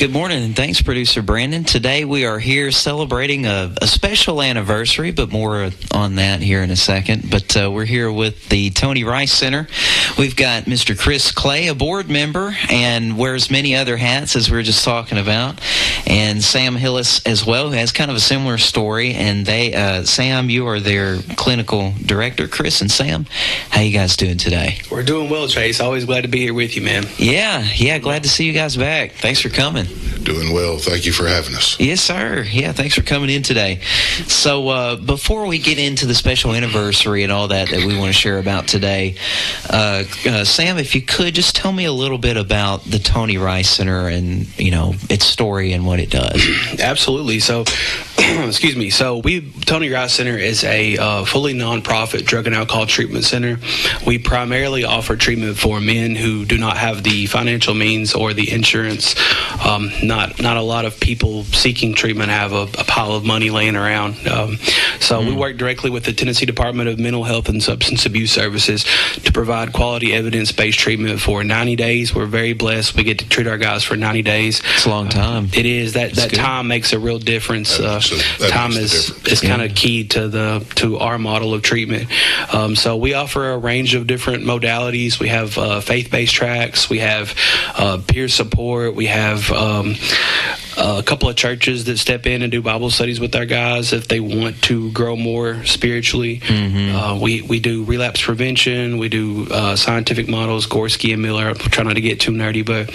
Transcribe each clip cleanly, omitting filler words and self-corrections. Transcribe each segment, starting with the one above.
Good morning, and thanks, Producer Brandon. Today we are here celebrating a special anniversary, but more on that here in a second. But we're here with the Tony Rice Center. We've got Mr. Chris Clay, a board member, and wears many other hats, as we were just talking about, and Sam Hillis as well, who has kind of a similar story. And they, Sam, you are their clinical director. Chris and Sam, how you guys doing today? We're doing well, Chase. Always glad to be here with you, man. Yeah, glad to see you guys back. Thanks for coming. Doing well. Thank you for having us. Yes, sir. Yeah, thanks for coming in today. So before we get into the special anniversary and all that we want to share about today, Sam, if you could, just tell me a little bit about the Tony Rice Center and, its story and what it does. Absolutely. So, excuse me. So Tony Rice Center is a fully nonprofit drug and alcohol treatment center. We primarily offer treatment for men who do not have the financial means or the insurance. Not a lot of people seeking treatment have a pile of money laying around. We work directly with the Tennessee Department of Mental Health and Substance Abuse Services to provide quality evidence-based treatment for 90 days. We're very blessed. We get to treat our guys for 90 days. It's a long time. It is. That time makes a real difference. Time is kind of key to our model of treatment. So we offer a range of different modalities. We have faith-based tracks. We have peer support. We have a couple of churches that step in and do Bible studies with our guys if they want to grow more spiritually. We do relapse prevention. We do scientific models, Gorski and Miller. I'm trying not to get too nerdy, but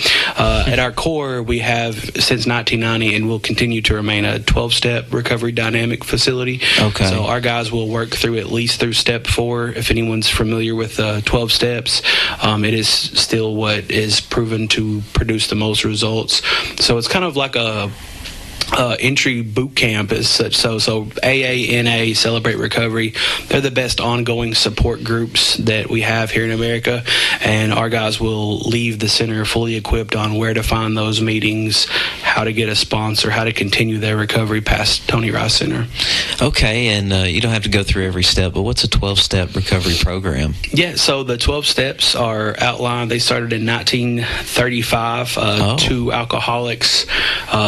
at our core, we have, since 1990, and will continue to remain, a 12-step recovery dynamic facility. Okay. So our guys will work through at least through step 4. If anyone's familiar with 12 steps, it is still what is proven to produce the most results. So it's kind of like a entry boot camp as such. So AA, NA, Celebrate Recovery, they're the best ongoing support groups that we have here in America, and our guys will leave the center fully equipped on where to find those meetings, how to get a sponsor, how to continue their recovery past Tony Rice Center. Okay, and you don't have to go through every step, but what's a 12-step recovery program? Yeah, so the 12 steps are outlined. They started in 1935. Two alcoholics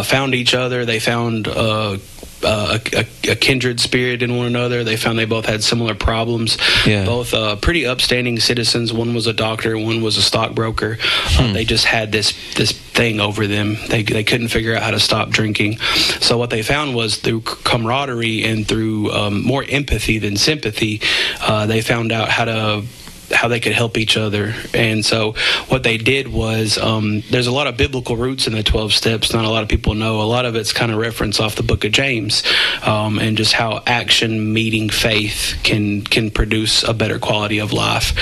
found each other. They found a kindred spirit in one another. They found they both had similar problems. Yeah. Both pretty upstanding citizens. One was a doctor, one was a stockbroker. They just had this thing over them. They couldn't figure out how to stop drinking. So what they found was through camaraderie and through more empathy than sympathy, they found out how they could help each other. And so what they did was, there's a lot of biblical roots in the 12 steps. Not a lot of people know. A lot of it's kind of reference off the book of James, and just how action meeting faith can produce a better quality of life.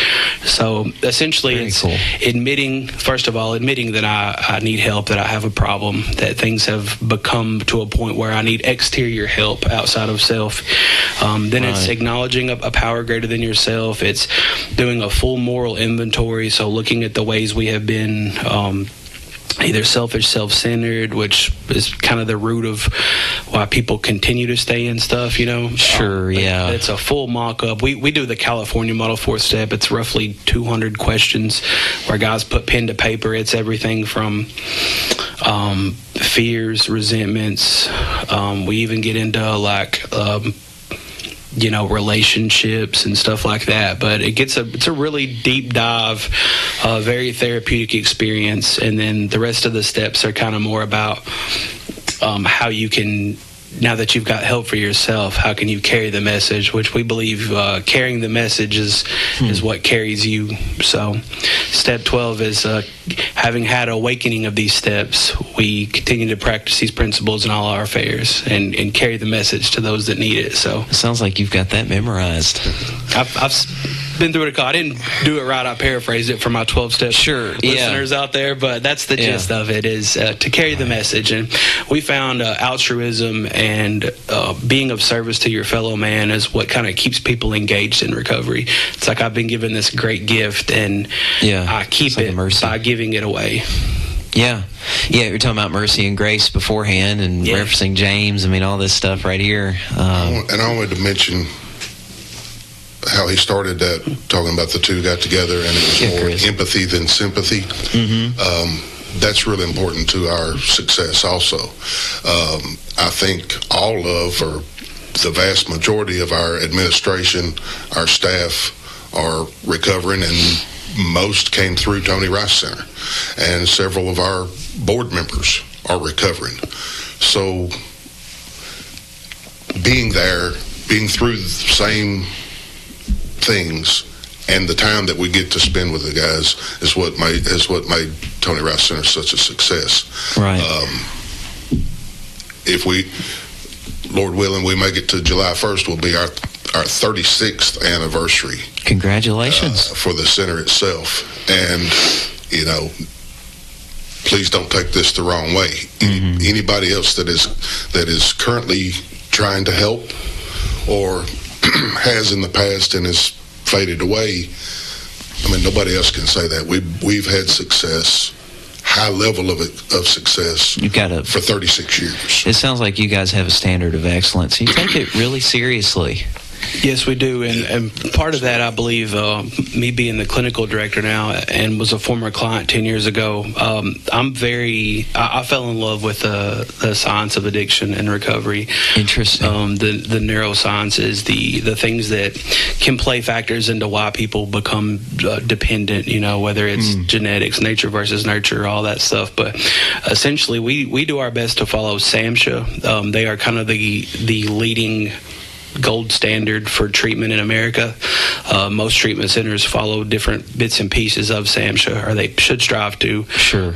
So essentially it's cool. admitting that I need help, that I have a problem, that things have become to a point where I need exterior help outside of self. Then it's acknowledging a power greater than yourself. It's doing a full moral inventory, so looking at the ways we have been either selfish, self-centered, which is kind of the root of why people continue to stay in stuff, Sure, yeah. It's a full mock-up. We do the California model 4th step. It's roughly 200 questions where guys put pen to paper. It's everything from fears, resentments. We even get into relationships and stuff like that. But it's a really deep dive, very therapeutic experience. And then the rest of the steps are kind of more about how you can, now that you've got help for yourself, how can you carry the message, which we believe carrying the message is what carries you. So step 12 is having had awakening of these steps, we continue to practice these principles in all our affairs and carry the message to those that need it. So it sounds like you've got that memorized. I've been through it. I didn't do it right. I paraphrased it for my 12-step listeners out there, but that's the gist of it, is to carry the message. And we found altruism and being of service to your fellow man is what kind of keeps people engaged in recovery. It's like I've been given this great gift, and I keep it by giving it away. Yeah, you're talking about mercy and grace beforehand and referencing James. I mean, all this stuff right here. And I wanted to mention how he started that, talking about the two got together, and it was more empathy than sympathy. that's really important to our success also. I think all of, or the vast majority of our administration, our staff are recovering, and most came through Tony Rice Center, and several of our board members are recovering. So being there, being through the same things, and the time that we get to spend with the guys is what made Tony Rice Center such a success. Right. If we, Lord willing, we make it to July 1st, will be our 36th anniversary. Congratulations. For the center itself. And, you know, please don't take this the wrong way. Mm-hmm. Anybody else that is currently trying to help or has in the past and has faded away, I mean, nobody else can say that. We've had success, high level of success for 36 years. It sounds like you guys have a standard of excellence. You take it really seriously. Yes, we do, and part of that, I believe, me being the clinical director now and was a former client 10 years ago, I fell in love with the science of addiction and recovery. Interesting. The neurosciences, the things that can play factors into why people become dependent, you know, whether it's genetics, nature versus nurture, all that stuff. But essentially, we do our best to follow SAMHSA. They are kind of the leading gold standard for treatment in America. Most treatment centers follow different bits and pieces of SAMHSA, or they should strive to. Sure.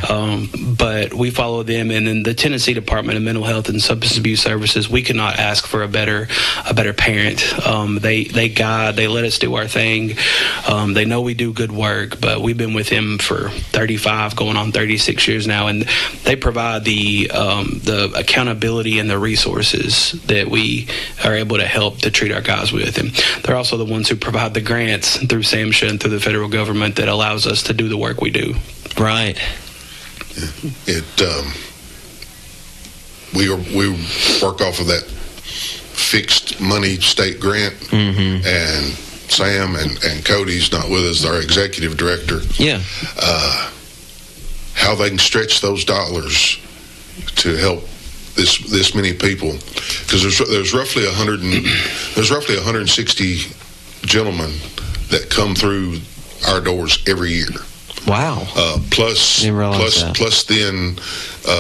But we follow them, and in the Tennessee Department of Mental Health and Substance Abuse Services, we could not ask for a better parent. They guide, they let us do our thing. They know we do good work, but we've been with them for 35, going on 36 years now, and they provide the accountability and the resources that we are able to help to treat our guys with. And they're also the ones who provide the grants through SAMHSA and through the federal government that allows us to do the work we do. Right. We work off of that fixed money state grant, and Sam and Cody's not with us, our executive director. Yeah. How they can stretch those dollars to help this many people, because there's roughly 160 gentlemen that come through our doors every year. Wow. Plus then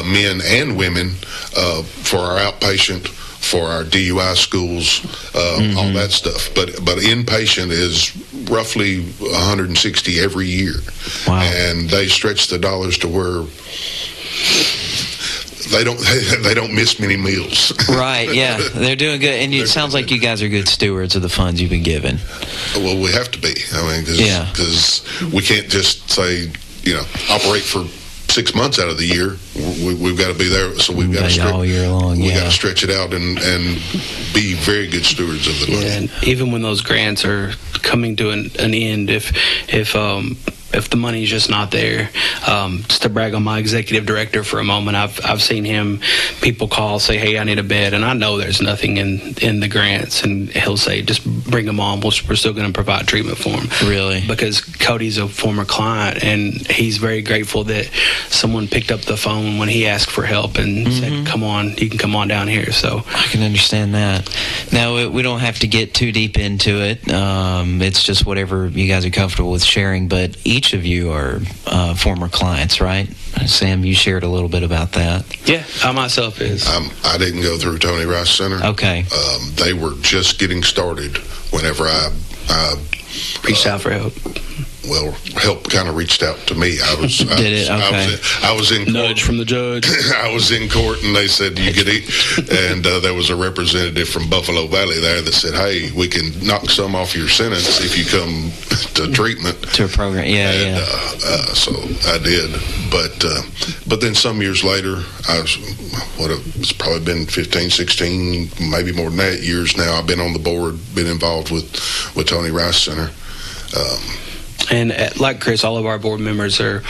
men and women for our outpatient, for our DUI schools, all that stuff. But inpatient is roughly 160 every year. Wow. And they stretch the dollars to where they don't miss many meals. Right, yeah. They're doing good. And it sounds like you guys are good stewards of the funds you've been given. Well, we have to be. I mean, because we can't just say, you know, operate for 6 months out of the year. We've got to be there, so we've got to all year long. We got to stretch it out and be very good stewards of the money. And even when those grants are coming to an end, if the money's just not there, just to brag on my executive director for a moment, I've seen people call, say, hey, I need a bed, and I know there's nothing in the grants, and he'll say, just bring them on, we're still going to provide treatment for them. Really? Because Cody's a former client, and he's very grateful that someone picked up the phone when he asked for help and said, come on, you can come on down here. So I can understand that. Now, we don't have to get too deep into it. It's just whatever you guys are comfortable with sharing, but each of you are former clients, right? Sam, you shared a little bit about that. Yeah, I myself is. I didn't go through Tony Rice Center. Okay. They were just getting started whenever I reached out for help. Well, help kind of reached out to me. I was in court. Nudge from the judge. I was in court, and they said you could eat. And there was a representative from Buffalo Valley there that said, "Hey, we can knock some off your sentence if you come to treatment." To a program, yeah. So I did, but then some years later, it's probably been 15, 16, maybe more than that years now. I've been on the board, been involved with Tony Rice Center. And like Chris, all of our board members are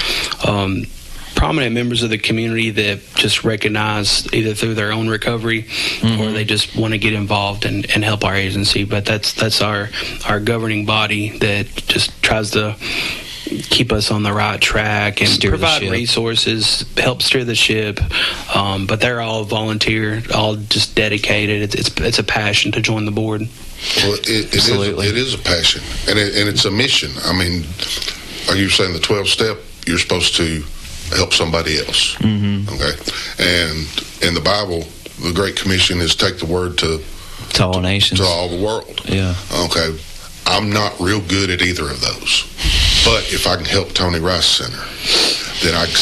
prominent members of the community that just recognize either through their own recovery or they just want to get involved and help our agency. But that's our governing body that just tries to keep us on the right track and provide resources, help steer the ship. But they're all volunteer, all just dedicated. It's a passion to join the board. Well, it is a passion, and it's a mission. I mean, are you saying the 12th step, you're supposed to help somebody else? Mm-hmm. Okay. And in the Bible, the Great Commission is take the word to all nations, to all the world. Yeah. Okay. I'm not real good at either of those, but if I can help Tony Rice Center, then I can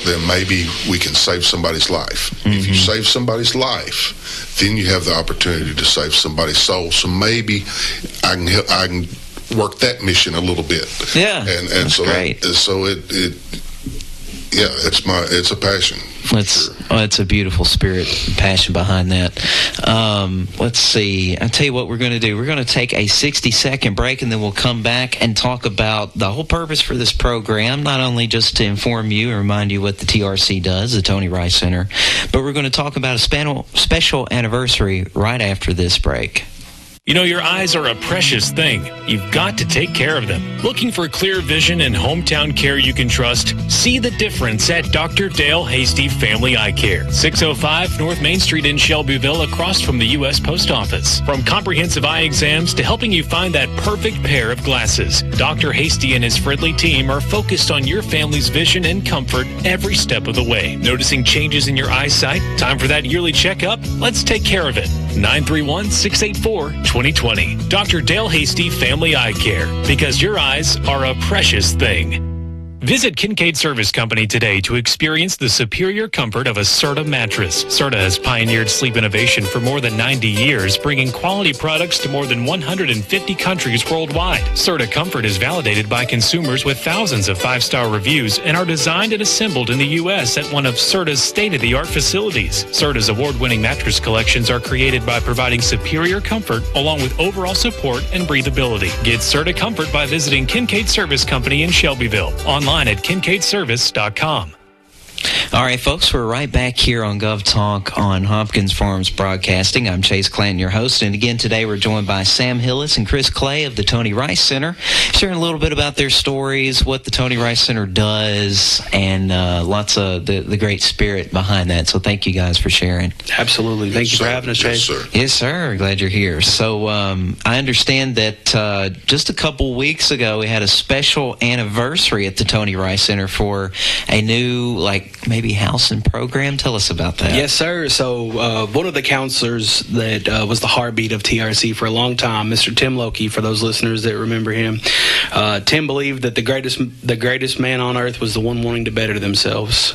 then maybe we can save somebody's life. Mm-hmm. If you save somebody's life, then you have the opportunity to save somebody's soul. So maybe I can work that mission a little bit. Yeah. And so great. It's a passion. It's a beautiful spirit, passion behind that. Let's see. I'll tell you what we're going to do. We're going to take a 60-second break, and then we'll come back and talk about the whole purpose for this program, not only just to inform you and remind you what the TRC does, the Tony Rice Center, but we're going to talk about a special anniversary right after this break. You know, your eyes are a precious thing. You've got to take care of them. Looking for clear vision and hometown care you can trust? See the difference at Dr. Dale Hasty Family Eye Care, 605 North Main Street in Shelbyville, across from the U.S. Post Office. From comprehensive eye exams to helping you find that perfect pair of glasses, Dr. Hasty and his friendly team are focused on your family's vision and comfort every step of the way. Noticing changes in your eyesight? Time for that yearly checkup? Let's take care of it. 931-684-2020. Dr. Dale Hasty Family Eye Care, because your eyes are a precious thing. Visit Kincaid Service Company today to experience the superior comfort of a Serta mattress. Serta has pioneered sleep innovation for more than 90 years, bringing quality products to more than 150 countries worldwide. Serta Comfort is validated by consumers with thousands of 5-star reviews and are designed and assembled in the U.S. at one of Serta's state-of-the-art facilities. Serta's award-winning mattress collections are created by providing superior comfort along with overall support and breathability. Get Serta Comfort by visiting Kincaid Service Company in Shelbyville. Online at kincaidservice.com. All right, folks, we're right back here on Gov Talk on Hopkins Farms Broadcasting. I'm Chase Clanton, your host, and again today we're joined by Sam Hillis and Chris Clay of the Tony Rice Center, sharing a little bit about their stories, what the Tony Rice Center does, and lots of the great spirit behind that. So thank you guys for sharing. Absolutely. Thank you for having us, Chase. Yes, sir. Yes, sir. Glad you're here. So I understand that just a couple weeks ago we had a special anniversary at the Tony Rice Center for a new, maybe housing program. Tell us about that. Yes, sir. So one of the counselors that was the heartbeat of TRC for a long time, Mr. Tim Lokey, for those listeners that remember him, Tim believed that the greatest man on earth was the one wanting to better themselves.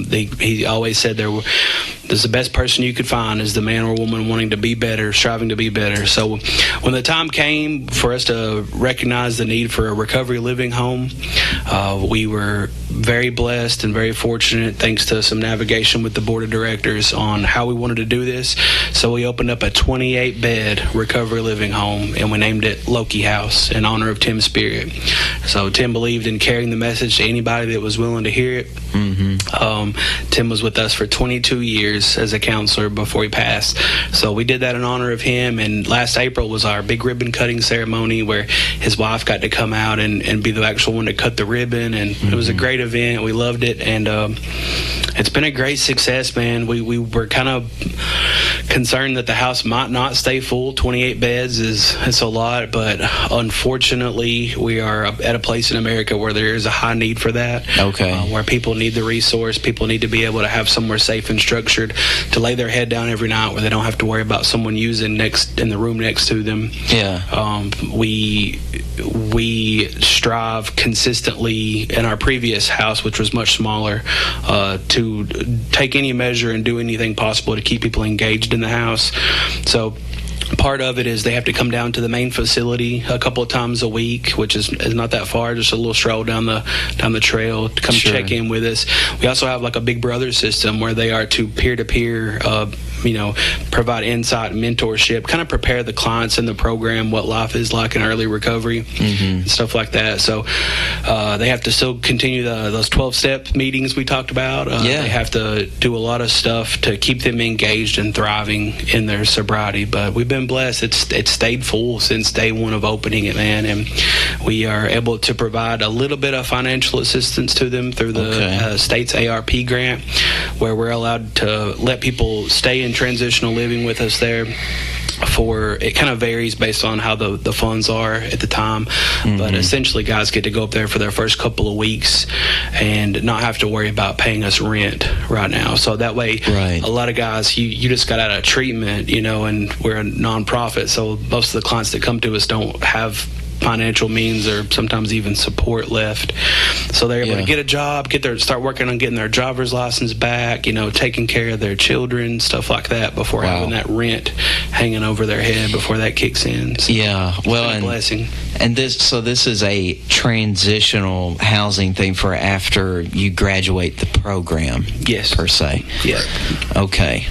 He always said there's the best person you could find is the man or woman wanting to be better, striving to be better. So when the time came for us to recognize the need for a recovery living home, we were very blessed and very fortunate, thanks to some navigation with the board of directors on how we wanted to do this. So we opened up a 28-bed recovery living home, and we named it Lokey House in honor of Tim's spirit. So Tim believed in carrying the message to anybody that was willing to hear it. Mm-hmm. Tim was with us for 22 years as a counselor before he passed. So we did that in honor of him, and last April was our big ribbon cutting ceremony where his wife got to come out and be the actual one to cut the ribbon, and it was a great event. We loved it, and it's been a great success, man. We were kind of concerned that the house might not stay full. 28 beds it's a lot, but unfortunately we are at a place in America where there is a high need for that. Okay. Where people need the resource, people need to be able to have somewhere safe and structured to lay their head down every night where they don't have to worry about someone using in the room next to them. Yeah. We strive consistently in our previous house, which was much smaller, to take any measure and do anything possible to keep people engaged in the house. So part of it is they have to come down to the main facility a couple of times a week, which is not that far, just a little stroll down the trail to come check in with us. We also have like a Big Brother system where they are to peer-to-peer, provide insight and mentorship, kind of prepare the clients in the program what life is like in early recovery, and stuff like that. So they have to still continue those 12-step meetings we talked about. They have to do a lot of stuff to keep them engaged and thriving in their sobriety. But we've been been blessed. It's stayed full since day one of opening it, man, and we are able to provide a little bit of financial assistance to them through the state's ARP grant, where we're allowed to let people stay in transitional living with us there. It kind of varies based on how the funds are at the time, but essentially guys get to go up there for their first couple of weeks and not have to worry about paying us rent right now. So that way, a lot of guys, you just got out of treatment, and we're a nonprofit, so most of the clients that come to us don't have financial means or sometimes even support left, so they're able to get a job, start working on getting their driver's license back, taking care of their children, stuff like that, before having that rent hanging over their head before that kicks in. So it's been a blessing. And this is a transitional housing thing for after you graduate the program. Yes, per se. Yeah. Okay.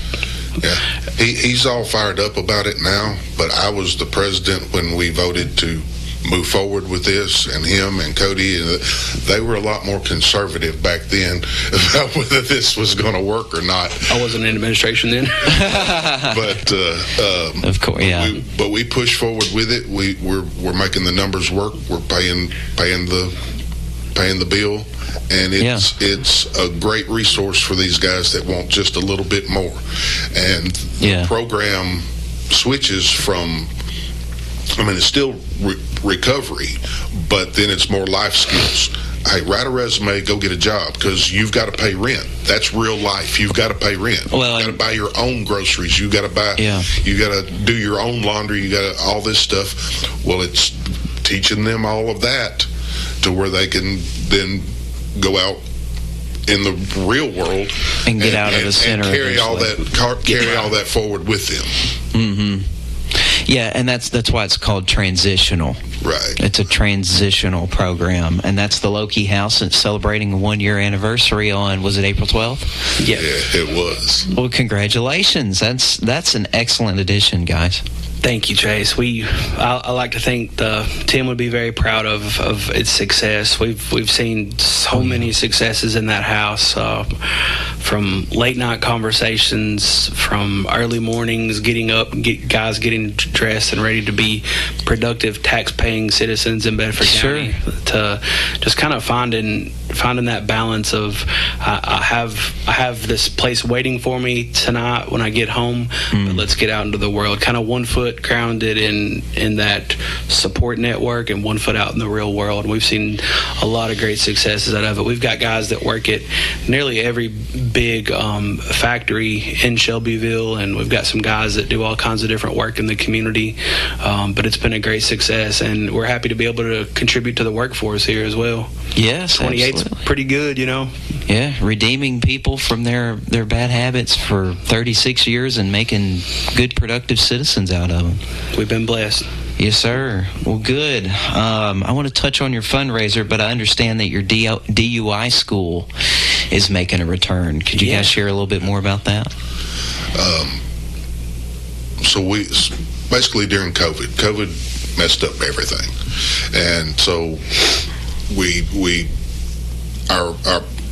Yeah, he's all fired up about it now, but I was the president when we voted to move forward with this, and him and Cody, they were a lot more conservative back then about whether this was going to work or not. I wasn't in administration then. But of course, but we pushed forward with it. We're making the numbers work. We're paying the bill, and it's a great resource for these guys that want just a little bit more. And the program switches from, it's still recovery, but then it's more life skills. Hey, write a resume, go get a job, because you've got to pay rent. That's real life. You've got to pay rent. Well, you got to buy your own groceries. You got to buy. You got to do your own laundry. You got to all this stuff. Well, it's teaching them all of that to where they can then go out in the real world and get out of the center and carry all that forward with them. Yeah, and that's why it's called transitional. Right. It's a transitional program, and that's the Lokey House. It's celebrating a 1-year anniversary on, was it April 12th? Yeah, it was. Well, congratulations. That's an excellent addition, guys. Thank you, Chase. I like to think the team would be very proud of its success. We've seen so many successes in that house, from late night conversations, from early mornings, getting up, guys getting dressed and ready to be productive tax-paying citizens in Bedford County, to just kind of finding that balance of I have this place waiting for me tonight when I get home, but let's get out into the world. Kind of one foot grounded in that support network and one foot out in the real world. We've seen a lot of great successes out of it. We've got guys that work at nearly every big factory in Shelbyville, and we've got some guys that do all kinds of different work in the community, but it's been a great success, and we're happy to be able to contribute to the workforce here as well. Yes, 28's pretty good, Yeah, redeeming people from their bad habits for 36 years and making good, productive citizens out of them. We've been blessed. Yes, sir. Well, good. I want to touch on your fundraiser, but I understand that your DUI school is making a return. Could you guys share a little bit more about that? So we basically during COVID messed up everything, and so our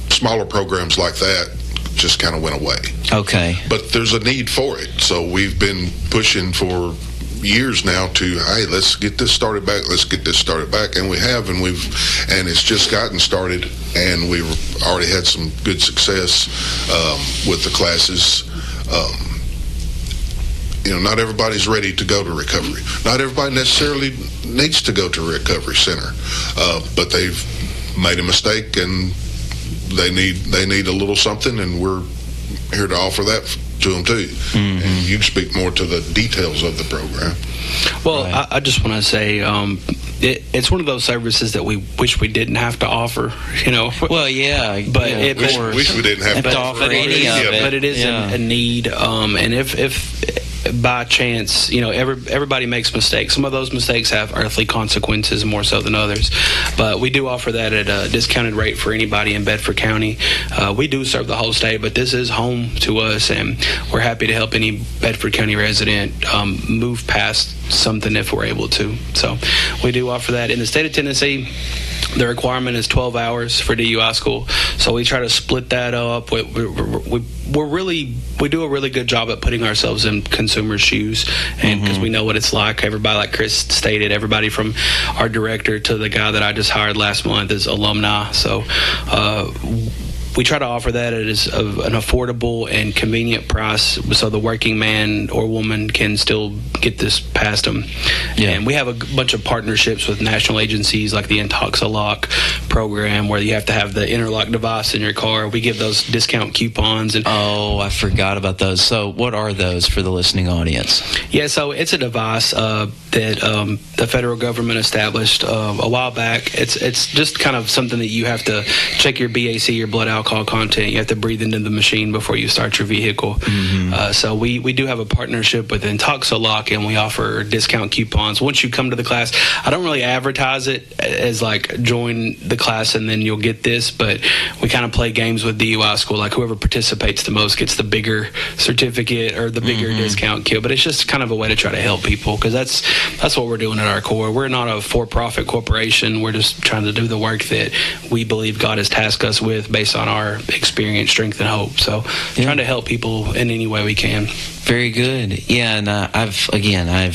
smaller programs like that just kind of went away. Okay. But there's a need for it, so we've been pushing for years now to, hey, let's get this started back, and we have, and it's just gotten started, and we've already had some good success with the classes. Not everybody's ready to go to recovery. Not everybody necessarily needs to go to a recovery center, but they've made a mistake and they need a little something, and we're here to offer that to them too. Mm-hmm. And you can speak more to the details of the program. Well, right. I just want to say it's one of those services that we wish we didn't have to offer. Well, yeah, but wish we didn't have to offer any of it. But it is a need, and if by chance, everybody makes mistakes. Some of those mistakes have earthly consequences more so than others. But we do offer that at a discounted rate for anybody in Bedford County. We do serve the whole state, but this is home to us, and we're happy to help any Bedford County resident move past something if we're able to. So we do offer that. In the state of Tennessee, The requirement is 12 hours for DUI school, so we try to split that up. We do a really good job at putting ourselves in consumers' shoes, and because we know what it's like. Everybody, like Chris stated, everybody from our director to the guy that I just hired last month is alumni. So we try to offer that at an affordable and convenient price, so the working man or woman can still get this past them. Yeah. And we have a bunch of partnerships with national agencies like the Intoxalock program, where you have to have the interlock device in your car. We give those discount coupons. And I forgot about those. So what are those for the listening audience? Yeah, so it's a device that the federal government established a while back. It's just kind of something that you have to check your BAC, your blood alcohol content. You have to breathe into the machine before you start your vehicle. So we do have a partnership with Intoxalock, and we offer discount coupons once you come to the class. I don't really advertise it as like join the class and then you'll get this, but we kind of play games with DUI school. Like whoever participates the most gets the bigger certificate or the bigger discount kit. But it's just kind of a way to try to help people, because that's what we're doing at our core. We're not a for-profit corporation. We're just trying to do the work that we believe God has tasked us with based on our experience, strength, and hope. So trying to help people in any way we can. Very good. Yeah, and I've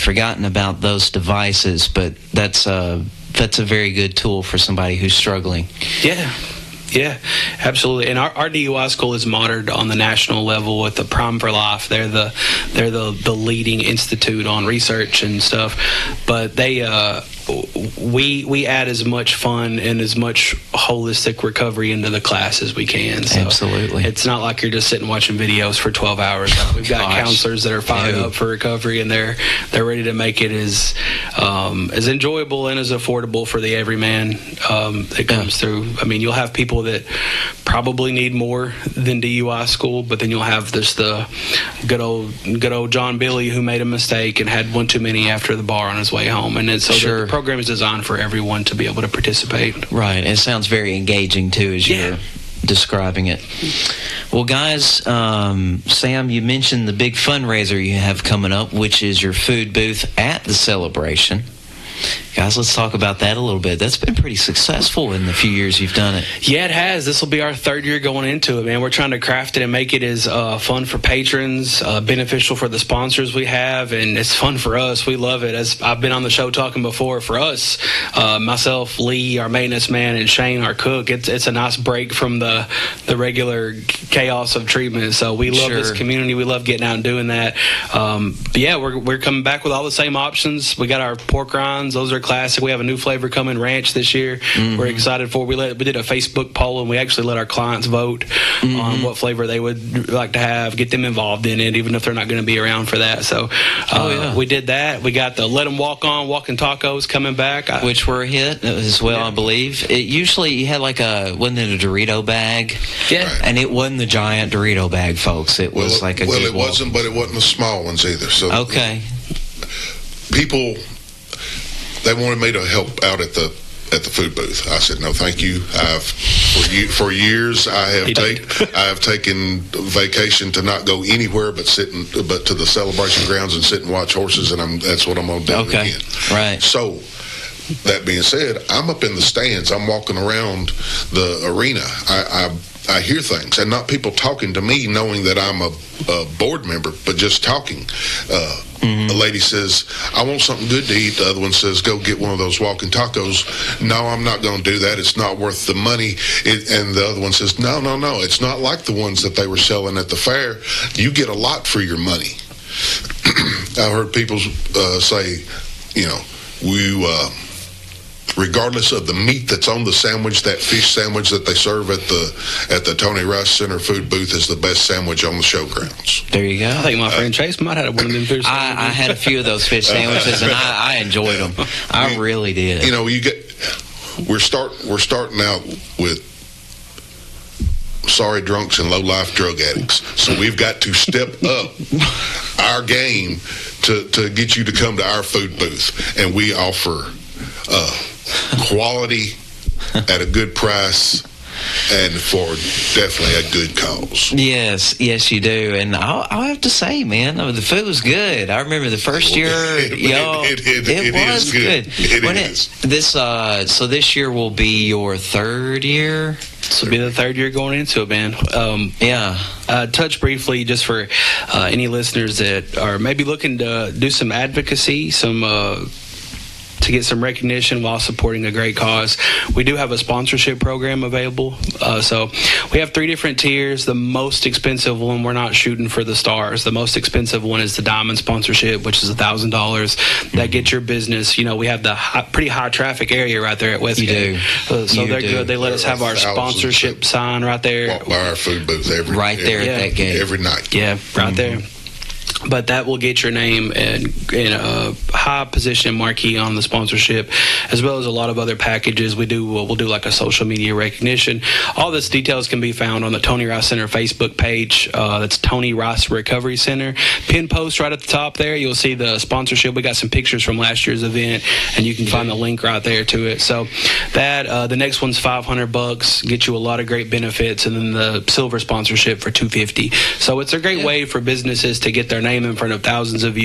forgotten about those devices, but that's a very good tool for somebody who's struggling. Yeah, absolutely. And our DUI school is monitored on the national level with the Prime for Life. They're the leading institute on research and stuff. But we add as much fun and as much holistic recovery into the class as we can. So absolutely. It's not like you're just sitting watching videos for 12 hours. We've got counselors that are fired up for recovery, and they're ready to make it as enjoyable and as affordable for the everyman that comes through. I mean, you'll have people that probably need more than DUI school, but then you'll have the good old John Billy who made a mistake and had one too many after the bar on his way home. And then so the program is designed for everyone to be able to participate. Right. It sounds very engaging too as you're describing it. Well, guys, Sam, you mentioned the big fundraiser you have coming up, which is your food booth at the celebration. Guys, let's talk about that a little bit. That's been pretty successful in the few years you've done it. Yeah, it has. This will be our third year going into it, man. We're trying to craft it and make it as fun for patrons, beneficial for the sponsors we have, and it's fun for us. We love it. As I've been on the show talking before, for us, myself, Lee, our maintenance man, and Shane, our cook, it's a nice break from the regular chaos of treatment. So we love this community. We love getting out and doing that. But yeah, we're coming back with all the same options. We got our pork rinds. Those are classic. We have a new flavor coming, ranch, this year. We're excited for. We did a Facebook poll, and we actually let our clients vote on what flavor they would like to have, get them involved in it, even if they're not going to be around for that. So we did that. We got the Let Them Walking Tacos coming back, which were a hit as well, I believe. It usually you had wasn't it a Dorito bag? Yeah, and it wasn't the giant Dorito bag, folks. It was like a good it wasn't, but it wasn't the small ones either. So people, they wanted me to help out at the food booth. I said, no, thank you. For years I have taken vacation to not go anywhere but to the celebration grounds and sit and watch horses, and that's what I'm going to do again. Right. So that being said, I'm up in the stands. I'm walking around the arena. I hear things, and not people talking to me knowing that I'm a board member, but just talking. A lady says, I want something good to eat. The other one says, go get one of those walking tacos. No, I'm not going to do that. It's not worth the money. And the other one says, no. It's not like the ones that they were selling at the fair. You get a lot for your money. I heard people say, regardless of the meat that's on the sandwich, that fish sandwich that they serve at the Tony Rice Center food booth is the best sandwich on the showgrounds. There you go. I think my friend Chase might have one of them fish sandwiches. I had a few of those fish sandwiches, and I enjoyed them. I really did. We're starting out with sorry drunks and low-life drug addicts. So we've got to step up our game to get you to come to our food booth, and we offer quality at a good price and for definitely a good cause. Yes, you do. And I'll have to say, man, the food was good. I remember the first year, it was good. So this year will be your third year? This will be the third year going into it, man. Touch briefly just for any listeners that are maybe looking to do some advocacy, to get some recognition while supporting a great cause. We do have a sponsorship program available. So we have 3 different tiers. The most expensive one, we're not shooting for the stars. The most expensive one is the diamond sponsorship, which is $1,000. That gets your business. We have the pretty high traffic area right there at Westgate. So they're good. They let us have our sponsorship sign right there. Walk by our food booth at that gate. Every night. Yeah, right there. But that will get your name in a high position marquee on the sponsorship, as well as a lot of other packages. We'll do like a social media recognition. All this details can be found on the Tony Rice Center Facebook page. That's Tony Rice Recovery Center. Pin post right at the top there. You'll see the sponsorship. We got some pictures from last year's event, and you can find the link right there to it. So that the next one's $500, get you a lot of great benefits, and then the silver sponsorship for $250. So it's a great way for businesses to get their name in front of thousands of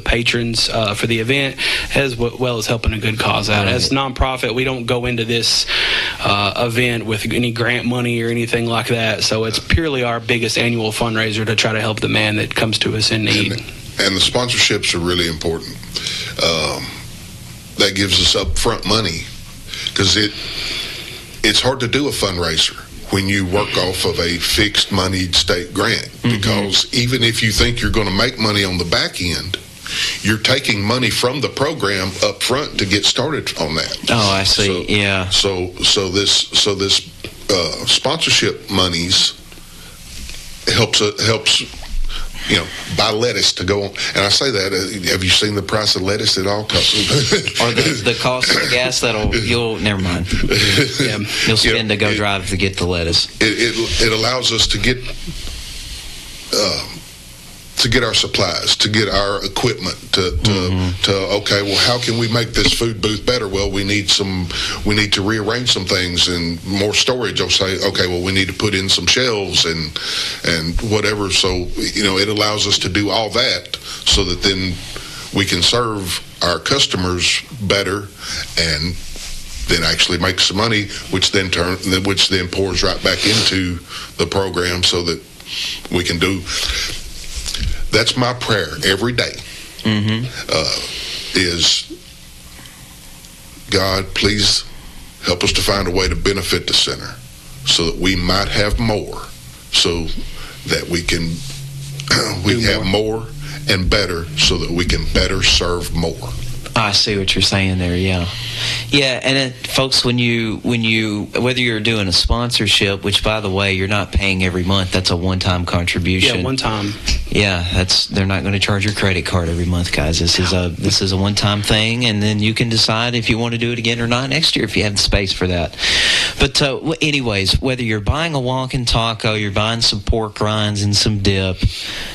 patrons for the event, as well as helping a good cause out. As a nonprofit, we don't go into this event with any grant money or anything like that. So it's purely our biggest annual fundraiser to try to help the man that comes to us in need. And the sponsorships are really important. That gives us upfront money, because it's hard to do a fundraiser when you work off of a fixed moneyed state grant, because even if you think you're going to make money on the back end, you're taking money from the program up front to get started on that. Oh, I see. So this sponsorship monies helps buy lettuce to go on. And I say that, have you seen the price of lettuce at all? Or the cost of gas never mind. You'll spend to go drive to get the lettuce. It allows us to get our supplies, to get our equipment, okay, well, how can we make this food booth better? Well, we need to rearrange some things and more storage. I'll say, okay, well, we need to put in some shelves and whatever. So, it allows us to do all that so that then we can serve our customers better and then actually make some money, which then pours right back into the program so that we can do. That's my prayer every day. Is God, please help us to find a way to benefit the center so that we might have more, so that we can have more and better, so that we can better serve more. I see what you're saying there. Yeah. And folks, when you whether you're doing a sponsorship, which by the way you're not paying every month, that's a one-time contribution. Yeah, one time. Yeah, they're not going to charge your credit card every month, guys. This is a one-time thing, and then you can decide if you want to do it again or not next year if you have the space for that. But anyways, whether you're buying a walk-in taco, you're buying some pork rinds and some dip,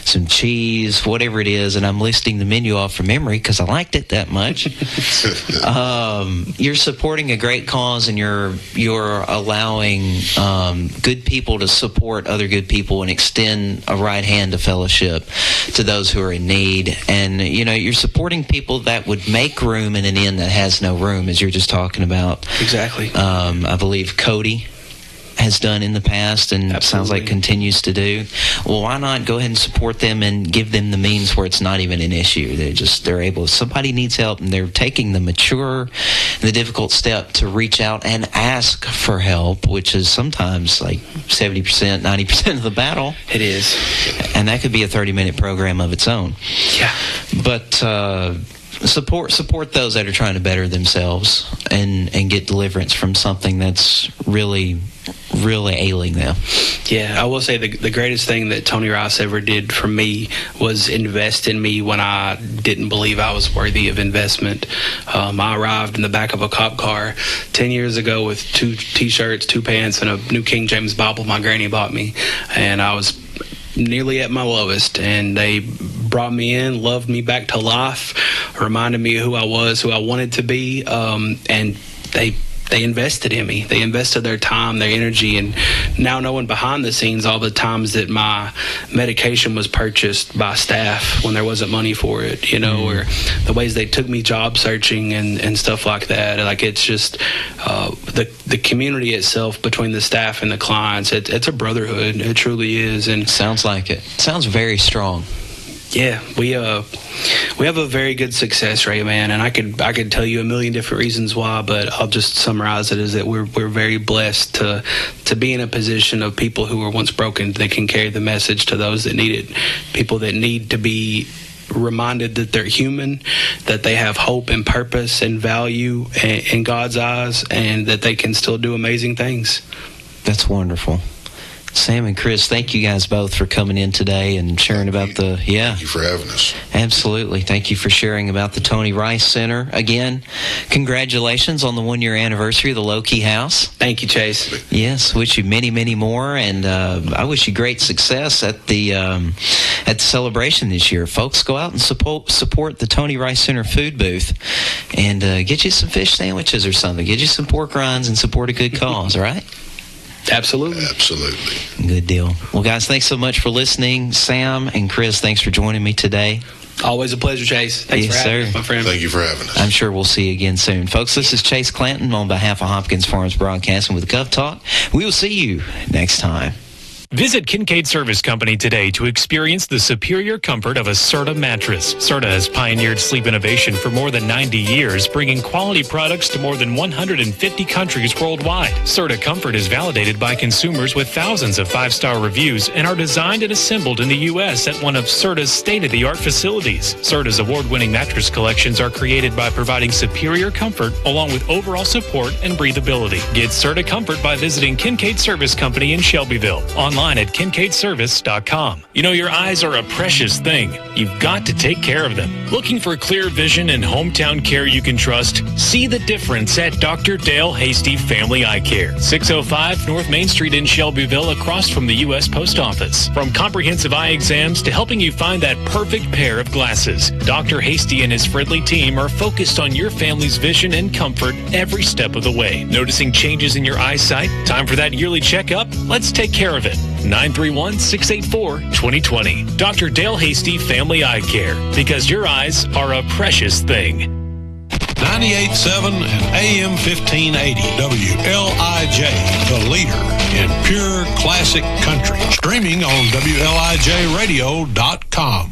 some cheese, whatever it is, and I'm listing the menu off from memory because I liked it that much. You're supporting a great cause, and you're allowing good people to support other good people and extend a right hand of fellowship to those who are in need. And you're supporting people that would make room in an inn that has no room, as you're just talking about. Exactly. I believe Cody has done in the past, and sounds like continues to do. Well, why not go ahead and support them and give them the means where it's not even an issue? They're able, if somebody needs help and they're taking the mature and the difficult step to reach out and ask for help, which is sometimes like 70%, 90% of the battle. It is. And that could be a 30-minute program of its own. Yeah. But support those that are trying to better themselves and get deliverance from something that's really ailing them. Yeah, I will say the greatest thing that Tony Rice ever did for me was invest in me when I didn't believe I was worthy of investment. I arrived in the back of a cop car 10 years ago with 2 T-shirts, 2 pants, and a new King James Bible my granny bought me, and I was nearly at my lowest, and they brought me in, loved me back to life, reminded me of who I was, who I wanted to be, and they they invested in me. They invested their time, their energy, and now knowing behind the scenes all the times that my medication was purchased by staff when there wasn't money for it, you know, or the ways they took me job searching and stuff like that. Like, it's just the community itself between the staff and the clients. It's a brotherhood. It truly is. And sounds like it. Sounds very strong. Yeah, we have a very good success rate, man, and I could tell you a million different reasons why, but I'll just summarize it as that we're very blessed to be in a position of people who were once broken that can carry the message to those that need it, people that need to be reminded that they're human, that they have hope and purpose and value in God's eyes, and that they can still do amazing things. That's wonderful. Sam and Chris, thank you guys both for coming in today and sharing about Thank you for having us. Absolutely. Thank you for sharing about the Tony Rice Center. Again, congratulations on the 1-year anniversary of the Lokey House. Thank you, Chase. Yes, wish you many, many more, and I wish you great success at the celebration this year. Folks, go out and support the Tony Rice Center Food Booth and get you some fish sandwiches or something. Get you some pork rinds and support a good cause, all right? Absolutely. Good deal. Well, guys, thanks so much for listening. Sam and Chris, thanks for joining me today. Always a pleasure, Chase. Thanks for having us, my friend. Thank you for having us. I'm sure we'll see you again soon. Folks, this is Chase Clanton on behalf of Hopkins Farms Broadcasting with Gov Talk. We will see you next time. Visit Kincaid Service Company today to experience the superior comfort of a Serta mattress. Serta has pioneered sleep innovation for more than 90 years, bringing quality products to more than 150 countries worldwide. Serta Comfort is validated by consumers with thousands of 5-star reviews and are designed and assembled in the U.S. at one of Serta's state-of-the-art facilities. Serta's award-winning mattress collections are created by providing superior comfort along with overall support and breathability. Get Serta Comfort by visiting Kincaid Service Company in Shelbyville. Online at kincaidservice.com. You know, your eyes are a precious thing. You've got to take care of them. Looking for clear vision and hometown care you can trust? See the difference at Dr. Dale Hasty Family Eye Care, 605 North Main Street in Shelbyville, across from the U.S. Post Office. From comprehensive eye exams to helping you find that perfect pair of glasses, Dr. Hasty and his friendly team are focused on your family's vision and comfort every step of the way. Noticing changes in your eyesight? Time for that yearly checkup? Let's take care of it. 931-684-2020. Dr. Dale Hasty Family Eye Care, because your eyes are a precious thing. 98.7 and AM 1580 WLIJ, the leader in pure classic country. Streaming on WLIJradio.com.